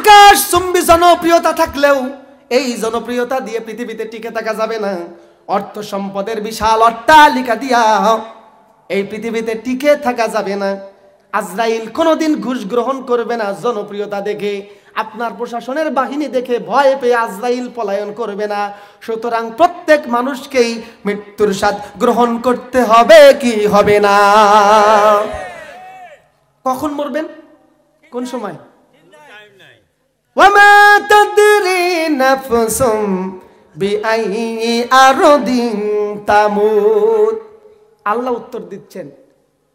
আকাশ চুম্বি জনপ্রিয়তা থাকলেও এই জনপ্রিয়তা দিয়ে পৃথিবীতে টিকে থাকা যাবে না। অর্থ সম্পদের বিশাল অট্টালিকা দিয়া এই পৃথিবীতে টিকে থাকা যাবে না। আজরাইল কোনোদিন ঘুষ গ্রহণ করবে না জনপ্রিয়তা দেখে, আপনার প্রশাসনের বাহিনী দেখে ভয় পেয়ে আজরাইল পলায়ন করবে না। সুতরাং প্রত্যেক মানুষকেই মৃত্যুর স্বাদ গ্রহণ করতে হবে কি হবে না? কখন মরবেন, কোন সময়? ওয়ামা তাদরি নাফসুম বিআইয়ি আরদিন তামুত। আল্লাহ উত্তর দিচ্ছেন,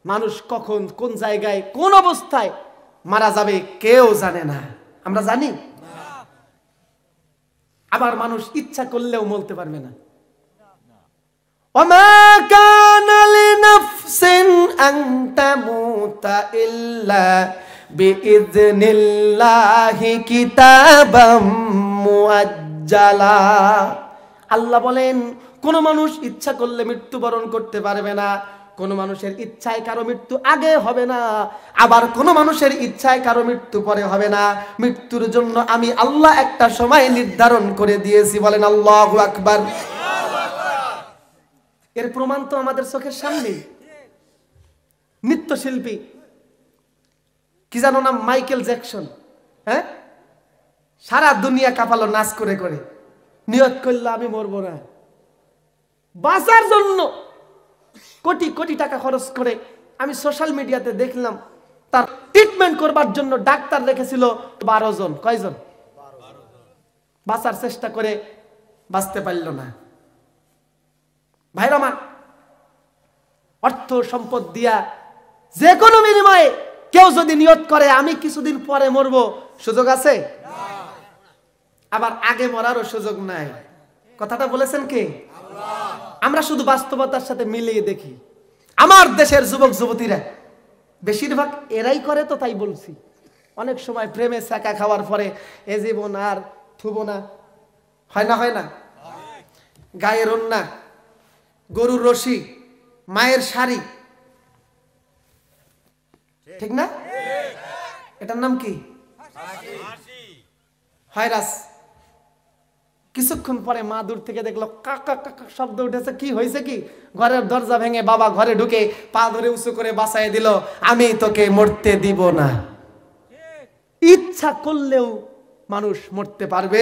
মানুষ কখন, কোন জায়গায়, কোন অবস্থায় মারা যাবে কেউ জানে না। আমরা জানি? আবার মানুষ ইচ্ছা করলেও বলতে পারবে না। ওমা কানা লিনাফসিন আন তামুতা ইল্লা বিইذনিল্লাহি কিতাবাম মুআজ্জালা। আল্লাহ বলেন, কোন মানুষ ইচ্ছা করলে মৃত্যুবরণ করতে পারবে না। কোন মানুষের ইচ্ছায় কারো মৃত্যু আগে হবে না, আবার কোন মানুষের ইচ্ছায় কারো মৃত্যু পরে হবে না। মৃত্যুর জন্য আমি আল্লাহ একটা সময় নির্ধারণ করে দিয়েছি। বলেন আল্লাহু আকবার। এর প্রমাণ তো আমাদের চোখের সামনে। নৃত্যশিল্পী কি জানো নাম, মাইকেল জ্যাকসন, হ্যাঁ, সারা দুনিয়া কাঁপালো নাচ করে করে। নিয়ত করলো আমি মরবো না, বাঁচার জন্য কোটি কোটি টাকা খরচ করে। আমি সোশ্যাল মিডিয়াতে দেখলাম তার ট্রিটমেন্ট করবার জন্য ডাক্তার রেখেছিল 12 জন। কয়জন? বাঁচার চেষ্টা করে বাঁচতে পারল না। ভাইরা আমার, অর্থ সম্পদ দিয়া যে কোনো বিনিময়ে কেউ যদি নিয়ত করে আমি কিছুদিন পরে মরবো, সুযোগ আছে? আবার আগে মরারও সুযোগ নাই। কথাটা বলেছেন কে? আমরা শুধু বাস্তবতার সাথে মিলিয়ে দেখি। আমার দেশের যুবক যুবতীরা বেশিরভাগ এরাই করে, তো তাই বলছি। অনেক সময় প্রেমে চাকা খাওয়ার পরে এ জীবন আর থুবো না, হয় না? হয় না? গায়ের ওন্না, গরুর রশি, মায়ের শাড়ি, ঠিক না? এটার নাম কি? ভাইরাস। কিছুক্ষণ পরে মা দূর থেকে দেখলো কাকা কাকা শব্দ উঠেছে। কি হয়েছে? কি? ঘরের দরজা ভেঙে বাবা ঘরে ঢুকে পা ধরে উঁচু করে বাঁচাই দিল, আমি তোকে মরতে দিব না। ইচ্ছা করলেও মানুষ মরতে পারবে